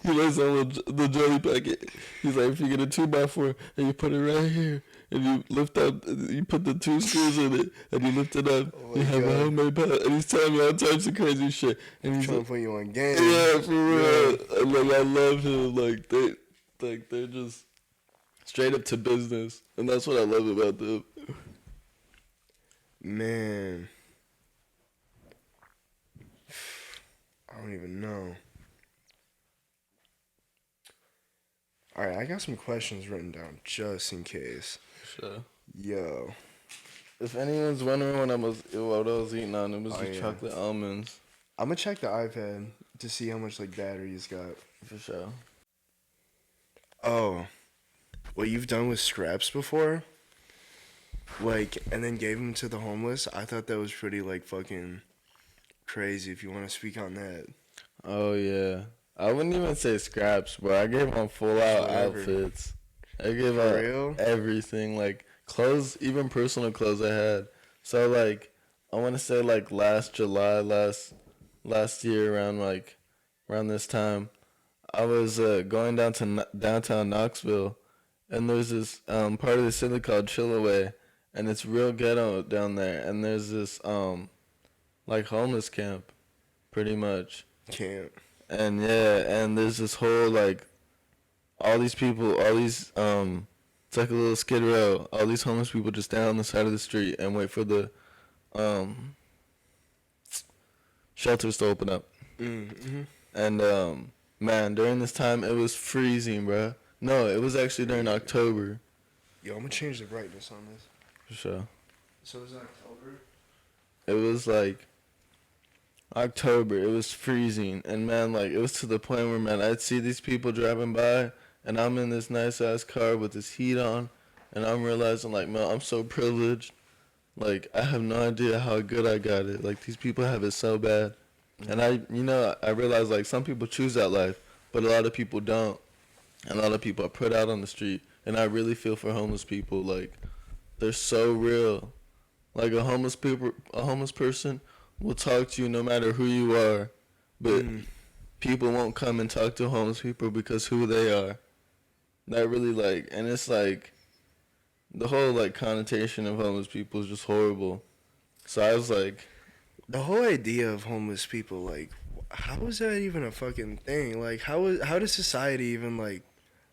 He lays down the jelly packet. He's like, if you get a 2x4 and you put it right here, and you lift up, you put the 2 screws in it, and you lift it up, you have a homemade pad. And he's telling me all types of crazy shit. And he's trying like, to put you on game. yeah, for real. And like, I love him. They're just straight up to business, and that's what I love about them. Man. I don't even know. Alright, I got some questions written down just in case. Sure. Yo. If anyone's wondering what I was eating on, it was the yeah. chocolate almonds. I'm gonna check the iPad to see how much like battery it's got. For sure. Oh. What you've done with scraps before? Like, and then gave them to the homeless? I thought that was pretty like fucking crazy if you want to speak on that. Oh yeah, I wouldn't even say scraps, but I gave them full out Forever. outfits. I gave For out real? everything, like clothes, even personal clothes I had. So like, I want to say like last July, last year around this time, I was going down to downtown Knoxville, and there's this part of the city called Chillaway, and it's real ghetto down there, and there's this like homeless camp, pretty much. Camp. And yeah, and there's this whole like, all these people, it's like a little skid row. All these homeless people just stand on the side of the street and wait for the shelters to open up. Mm-hmm. And man, during this time it was freezing, bruh. No, it was actually during October. Yo, I'm gonna change the brightness on this. For sure. So it's October? It was like October. It was freezing, and man, like it was to the point where man, I'd see these people driving by, and I'm in this nice ass car with this heat on, and I'm realizing like, man, I'm so privileged. Like I have no idea how good I got it. Like these people have it so bad, and I realize like some people choose that life, but a lot of people don't, and a lot of people are put out on the street. And I really feel for homeless people. Like they're so real. Like a homeless person will talk to you no matter who you are, but people won't come and talk to homeless people because who they are. That really like, and it's like, the whole like connotation of homeless people is just horrible. So I was like, the whole idea of homeless people, like, how is that even a fucking thing? Like, how does society even like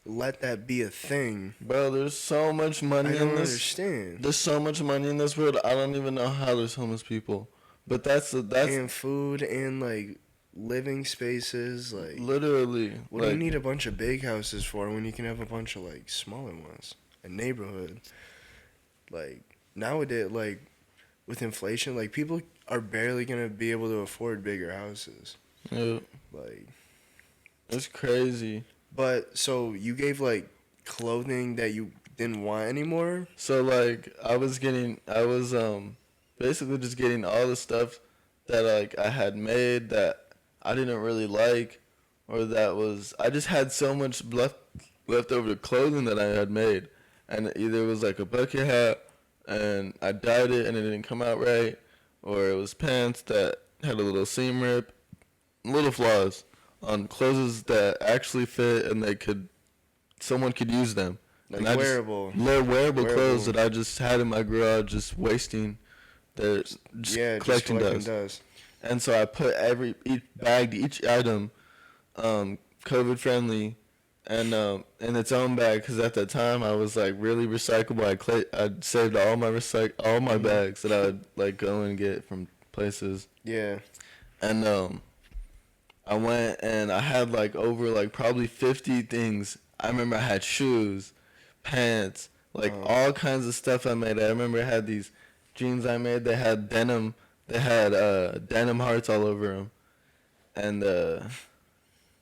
let that be a thing? bro, there's so much money I in don't this. understand. There's so much money in this world. I don't even know how there's homeless people. But that's And food and like living spaces, like literally. what do you need a bunch of big houses for when you can have a bunch of like smaller ones? A neighborhood. Like nowadays, like with inflation, like people are barely gonna be able to afford bigger houses. Yeah, Like, it's crazy. but so you gave like clothing that you didn't want anymore. So like I was basically just getting all the stuff that like I had made that I didn't really like, or that was I just had so much left over clothing that I had made, and either it was like a bucket hat and I dyed it and it didn't come out right, or it was pants that had a little seam rip, little flaws on clothes that actually fit and someone could use them. Like And I wearable. wearable clothes that I just had in my garage, just wasting, just collecting dust. And so I put each item, COVID friendly, and in its own bag. Because at that time I was like really recyclable. I saved all my bags that I would like go and get from places. Yeah. And I went and I had like over like probably 50 things. I remember I had shoes, pants, like all kinds of stuff I made. I remember I had these jeans I made. They had denim. They had denim hearts all over them. And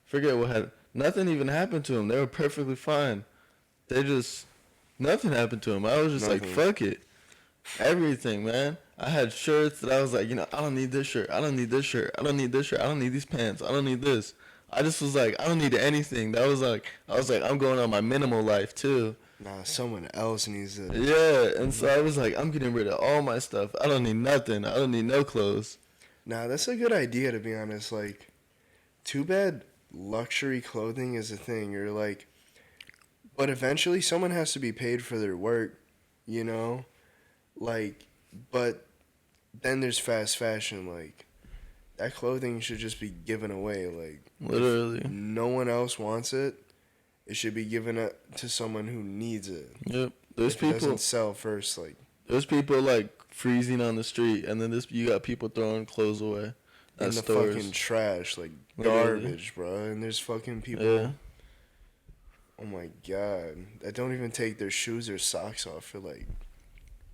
forget what had. Nothing even happened to them. They were perfectly fine. Nothing happened to them. I was just like, fuck it. Everything, man. I had shirts that I was like, I don't need this shirt. I don't need this shirt. I don't need this shirt. I don't need these pants. I don't need this. I just was like, I don't need anything. I was like, I'm going on my minimal life too. Nah, someone else needs it. Yeah, and so I was like, I'm getting rid of all my stuff. I don't need nothing. I don't need no clothes. Nah, that's a good idea, to be honest. Like, too bad luxury clothing is a thing. You're like, but eventually someone has to be paid for their work, Like, but then there's fast fashion. Like, that clothing should just be given away. Like, literally, if no one else wants it, it should be given to someone who needs it. Yep, if it doesn't sell first. Like, there's people like freezing on the street, and then you got people throwing clothes away in the fucking trash, like garbage, bro. And there's fucking people. Yeah. Oh my god, that don't even take their shoes or socks off for like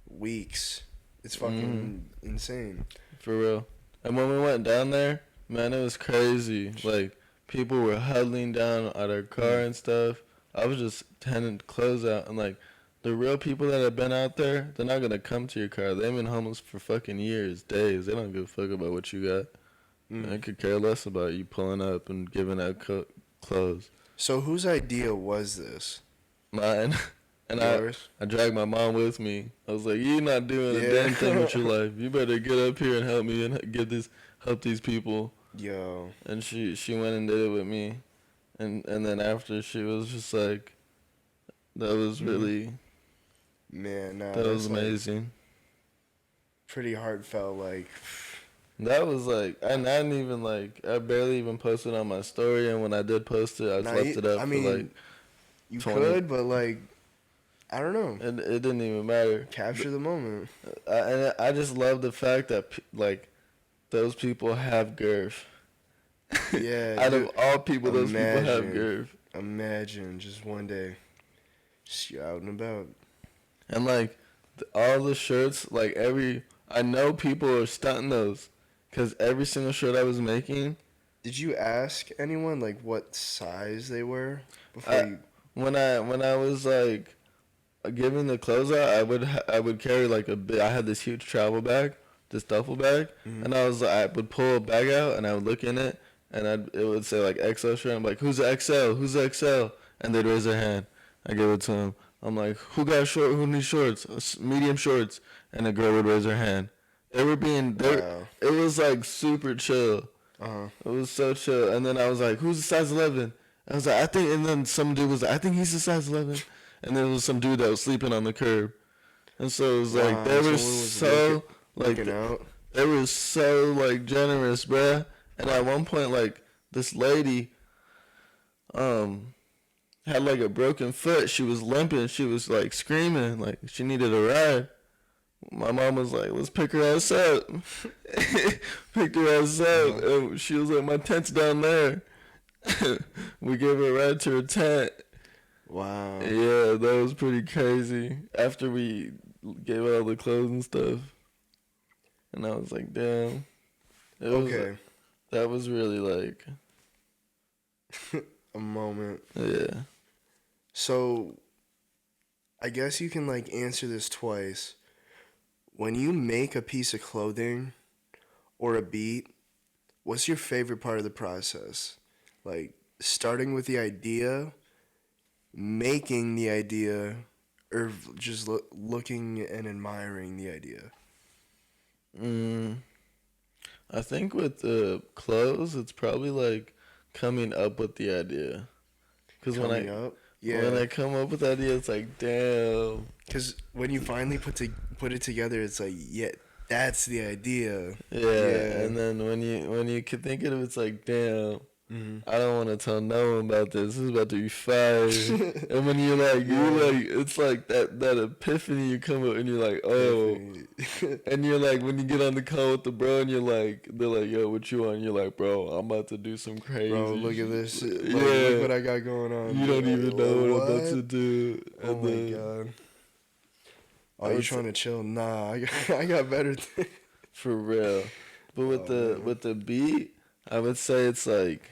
weeks. It's fucking insane. For real. And when we went down there, man, it was crazy. Like, people were huddling down at our car and stuff. I was just handing clothes out. And, like, the real people that have been out there, they're not going to come to your car. They've been homeless for fucking years, days. They don't give a fuck about what you got. They could care less about you pulling up and giving out clothes. So whose idea was this? Mine. And I dragged my mom with me. I was like, "You're not doing a damn thing with your life. You better get up here and help me and help these people." Yo. And she went and did it with me, and then after she was just like, "That was really, man, that was amazing." Like, pretty heartfelt, like. That was like I barely even posted on my story, and when I did post it, I just left it up for like. You could, but like. I don't know. It didn't even matter. Capture the moment. And I just love the fact that like those people have Gerf. Yeah. Out of all people, those people have Gerf. Imagine just one day, just you out and about. And like all the shirts, like I know people are stunting those, cause every single shirt I was making. Did you ask anyone like what size they were before When I was like. Giving the clothes out, I would carry like I had this huge travel bag, this duffel bag, and I would pull a bag out and I would look in it, and it would say like XL shirt. I'm like, who's the XL? Who's the XL? And they'd raise their hand. I give it to them. I'm like, who needs shorts? Medium shorts. And a girl would raise her hand. They were wow. It was like super chill. It was so chill. And then I was like, who's the size 11? I was like, and then some dude was like, I think he's the size 11. And there was some dude that was sleeping on the curb. And so it was like, they were so, like, they were so, like, generous, bruh. And at one point, like, this lady, had, like, a broken foot. She was limping. She was, like, screaming. Like, she needed a ride. My mom was like, let's pick her ass up. Picked her ass up. And she was like, my tent's down there. We gave her a ride to her tent. Wow. Yeah, that was pretty crazy. After we gave all the clothes and stuff. And I was like, damn. That was really like... a moment. Yeah. So, I guess you can like answer this twice. When you make a piece of clothing or a beat, what's your favorite part of the process? Like starting with the idea, making the idea, or just looking and admiring the idea? Mm, I think with the clothes, it's probably like coming up with the idea. Cause Coming up? when Yeah. I come up with the idea, it's like damn. Because when you finally put it together, it's like, yeah, that's the idea. Yeah, Yeah. and then when you can think of it, it's like damn. Hmm. I don't want to tell no one about this. This is about to be fire. And when you're like, it's like that epiphany you come up and you're like, oh. And you're like, when you get on the call with the bro and you're like, they're like, yo, what you on? You're like, bro, I'm about to do some crazy. Bro, look at this. Like, Yeah. look what I got going on. You don't even know what I'm about to What? do. Oh And my then, god. I Are you would trying to chill? Nah, I got better things. for real. But with Oh, man. the beat, I would say it's like,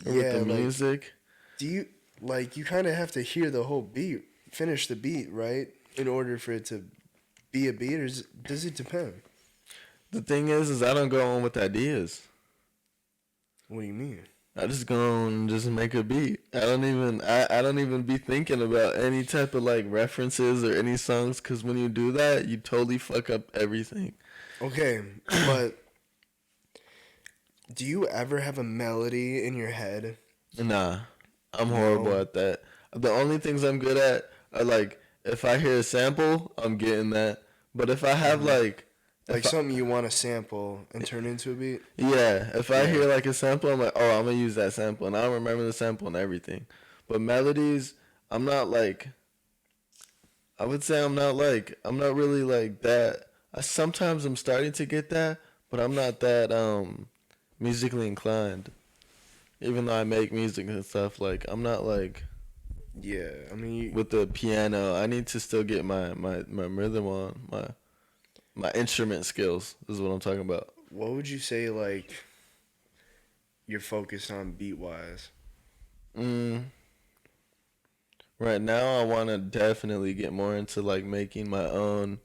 or with Yeah, the like, music. do you, like, you kind of have to hear the whole beat, finish the beat, right? In order for it to be a beat, or does it depend? The thing is I don't go on with ideas. What do you mean? I just go and just make a beat. I don't even be thinking about any type of like references or any songs, because when you do that, you totally fuck up everything. Okay, but do you ever have a melody in your head? Nah, I'm horrible No. at that. The only things I'm good at are like if I hear a sample, I'm getting that. But if I have like Like if I- something you want to sample and turn into a beat? yeah, if I Yeah. hear like a sample, I'm like, oh, I'm gonna use that sample, and I don't remember the sample and everything. But melodies, I'm not like. I would say I'm not really like that. Sometimes I'm starting to get that, but I'm not that musically inclined. Even though I make music and stuff, like I'm not like Yeah, I mean, with the piano. I need to still get my rhythm on, my instrument skills is what I'm talking about. what would you say, like, you're focused on beat-wise? Mm, right now I want to definitely get more into like making my own,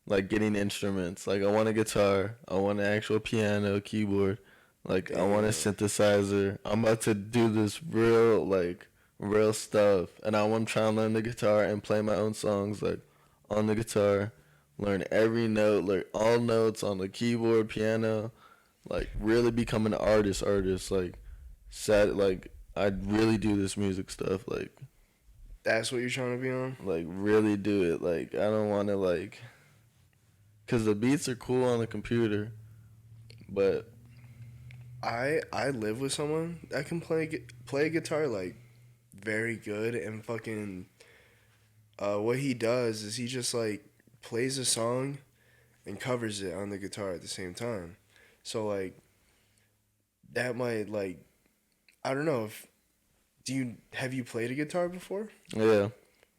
like getting instruments. Like I want a guitar, I want an actual piano, keyboard, like I want a Damn. synthesizer. I'm about to do this real stuff, and I want to try and learn the guitar and play my own songs like on the guitar, learn every note, like all notes on the keyboard, piano, like really become an artist, like sad, like I really do this music stuff, That's what you're trying to be on? like really do it. Like I don't want to like, cause the beats are cool on the computer, but I live with someone that can play guitar, like, very good, and fucking, what he does is he just, like, plays a song and covers it on the guitar at the same time. So, like, that might, like, I don't know if, have you played a guitar before? yeah,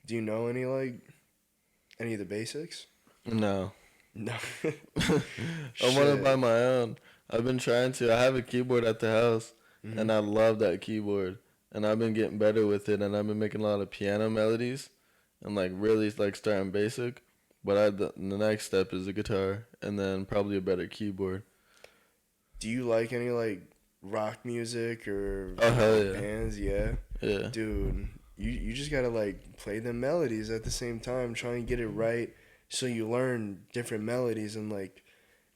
Do you know any of the basics? no. No. I want to buy my own. I've been trying to. I have a keyboard at the house, and I love that keyboard. And I've been getting better with it, and I've been making a lot of piano melodies, and like really like starting basic. But the next step is a guitar, and then probably a better keyboard. Do you like any, like, rock music or Oh hell yeah, bands? Yeah. yeah. Dude, you just gotta, like, play the melodies at the same time, try and get it right, so you learn different melodies, and, like,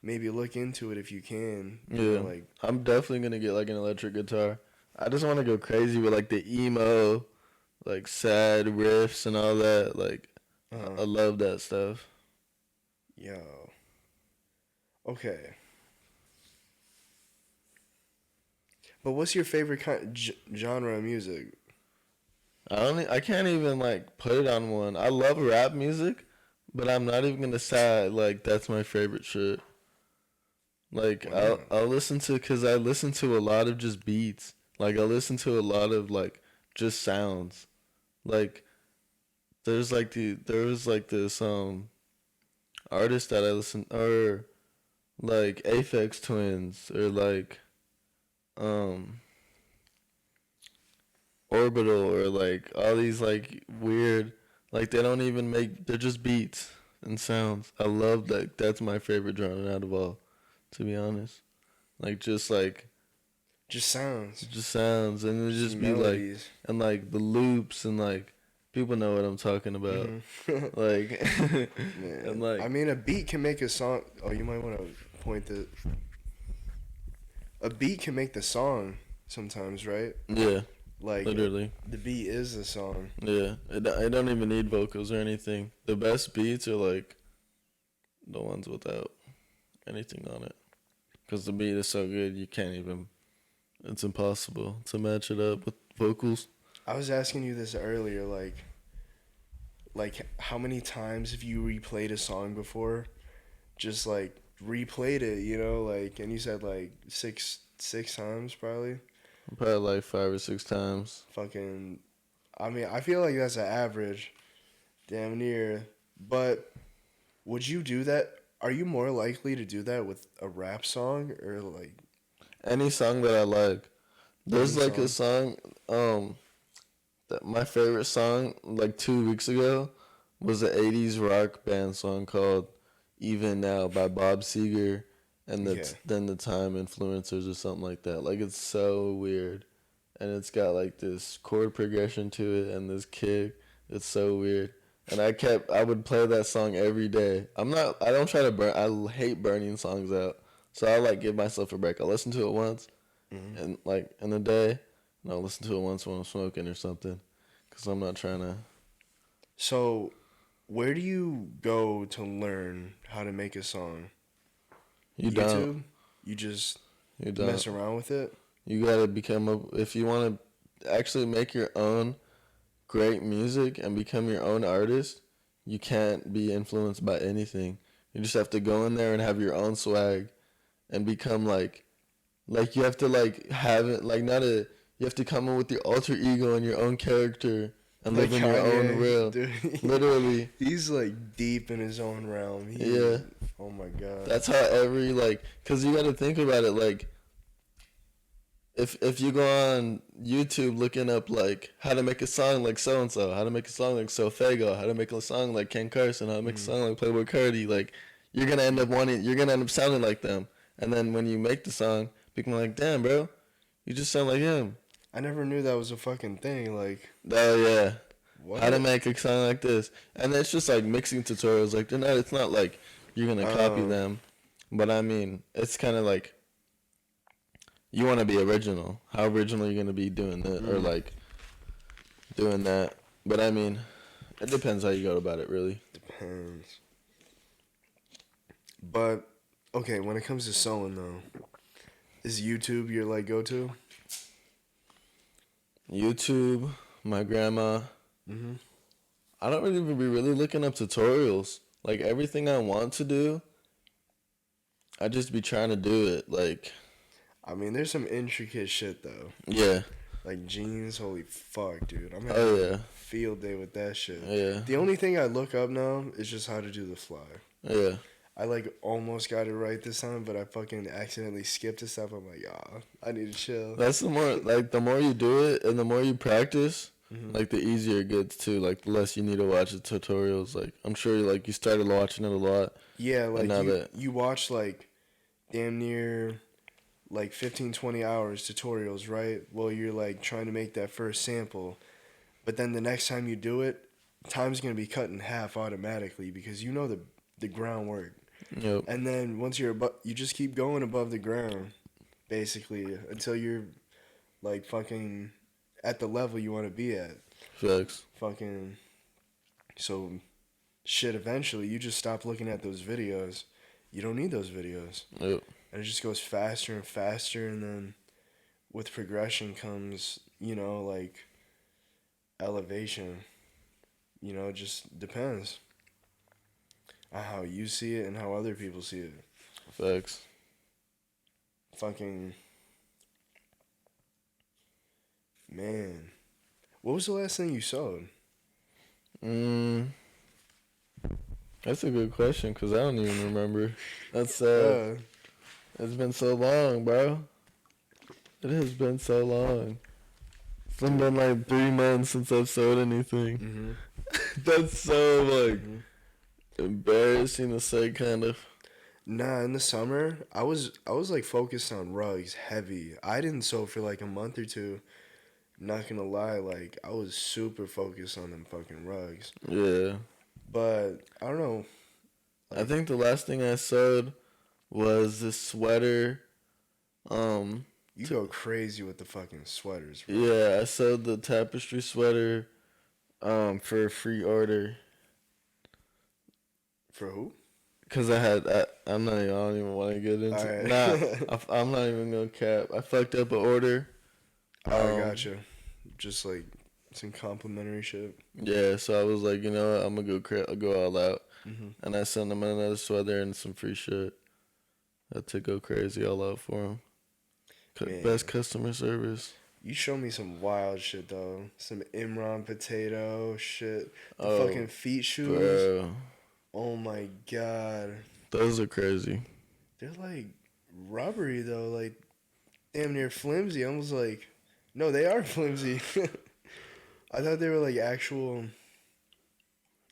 maybe look into it if you can. Yeah, Like, I'm definitely gonna get like an electric guitar. I just want to go crazy with like the emo, like sad riffs and all that. Like, I love that stuff. yo. Okay. But what's your favorite genre of music? I can't even like put it on one. I love rap music, but I'm not even gonna say like that's my favorite shit. Like Why not? I'll listen to, cause I listen to a lot of just beats. Like I listen to a lot of like just sounds. Like there was like this artist that I listen, or like Aphex Twins, or like Orbital, or like all these like weird Like they don't even make. They're just beats and sounds. I love that. That's my favorite genre out of all, to be honest. Like just like Just sounds. just sounds and it just be like melodies. and like the loops and like people know what I'm talking about. Mhm. Like Man. and like I mean, a beat can make a song. Oh, you might want to point the. A beat can make the song sometimes, right? yeah, Like literally. the beat is the song. Yeah, I don't even need vocals or anything. The best beats are like the ones without anything on it. Because the beat is so good, you can't even. It's impossible to match it up with vocals. I was asking you this earlier, like how many times have you replayed a song before? Just like replayed it, you know, like, and you said like six times probably. Probably like 5 or 6 times. Fucking, I mean, I feel like that's an average, damn near. But would you do that? Are you more likely to do that with a rap song or like Any song that I like. There's any like a song, that my favorite song like 2 weeks ago was an 80s rock band song called Even Now by Bob Seger and Yeah. Then the Time Influencers or something like that. Like it's so weird. And it's got like this chord progression to it and this kick. It's so weird. And I would play that song every day. I don't try to I hate burning songs out. So I like give myself a break. I listen to it once and like in the day, and I'll listen to it once when I'm smoking or something. Cause I'm not trying to. So, where do you go to learn how to make a song? You YouTube? don't. You just You don't. mess around with it? You gotta if you want to actually make your own great music and become your own artist, you can't be influenced by anything. You just have to go in there and have your own swag and become like you have to like have it like not a you have to come in with your alter ego and your own character and live Like in your own Kanye, world. dude. Literally. He's like deep in his own realm. Yeah. Oh my god. That's how every cause you gotta think about it like if you go on YouTube looking up like how to make a song like so and so, how to make a song like Sofago, how to make a song like Ken Carson, how to make a song like Playboy Cardi, like you're gonna end up sounding like them. And then when you make the song, people are like, damn bro, you just sound like him. I never knew that was a fucking thing. Like, Oh yeah. what? How to make a song like this. And it's just like mixing tutorials. Like it's not like you're gonna copy them. But I mean, it's kinda like you wanna be original. How original are you gonna be doing that or like doing that? But I mean, it depends how you go about it really. Depends. But okay, when it comes to sewing though, is YouTube your like go to? YouTube, my grandma. I don't really be really looking up tutorials. Like everything I want to do, I just be trying to do it. Like, I mean, there's some intricate shit though. yeah. Like jeans, holy fuck, dude. I'm having Oh yeah. a field day with that shit. Yeah. The only thing I look up now is just how to do the fly. Yeah. I like almost got it right this time, but I fucking accidentally skipped a step. I'm like, I need to chill. That's the more you do it and the more you practice, like the easier it gets too. Like the less you need to watch the tutorials. Like I'm sure like you started watching it a lot. Yeah, like now you watch like damn near like 15, 20 hours tutorials, right? Well, you're like trying to make that first sample, but then the next time you do it, time's gonna be cut in half automatically because you know the groundwork. Yep. And then once you just keep going above the ground, basically, until you're like fucking at the level you want to be at. Facts. Fucking, so shit, eventually you just stop looking at those videos. You don't need those videos. Yep. And it just goes faster and faster, and then with progression comes, like elevation. It just depends on how you see it and how other people see it. Facts. Fucking, man. What was the last thing you sewed? That's a good question because I don't even remember. That's it's been so long, bro. It has been so long. It's been like 3 months since I've sewed anything. That's so like embarrassing to say, kind of. Nah, in the summer, I was like focused on rugs heavy. I didn't sew for like a month or two. Not gonna lie, like I was super focused on them fucking rugs. Yeah. But I don't know. I think the last thing I sewed was this sweater. You go crazy with the fucking sweaters, bro. Yeah, I sewed the tapestry sweater for a free order. For who? Cause I'm not even, I don't even want to get into. Alright. Nah, I'm not even gonna cap. I fucked up an order. I gotcha. Just like some complimentary shit. Yeah, so I was like, you know what, I'm gonna go all out, Mm-hmm. and I sent him another sweater and some free shit. I had to go crazy all out for him. Man. Best customer service. You show me some wild shit though. Some Imran potato shit. The Oh, fucking feet shoes. bro, Oh my god. those are crazy. They're like rubbery though, like damn near flimsy. I was like, no, they are flimsy. I thought they were like actual,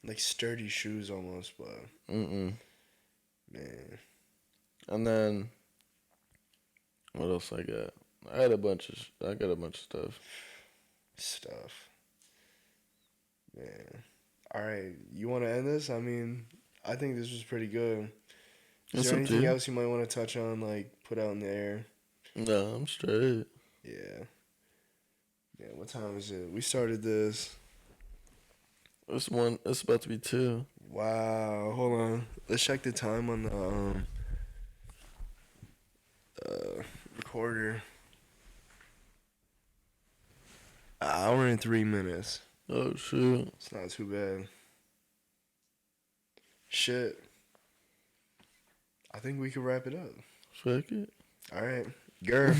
like sturdy shoes almost, but man, And then what else I got? I got a bunch of stuff. Man, all right. You want to end this? I mean, I think this was pretty good. Is It's there up to anything you. else you might want to touch on, like put out in the air? No, I'm straight. Yeah. Yeah. What time is it? We started this. It's about to be 2. Wow. Hold on. Let's check the time on the recorder. An hour and 3 minutes. Oh shoot. It's not too bad. Shit. I think we could wrap it up. Fuck it. All right. Gerf.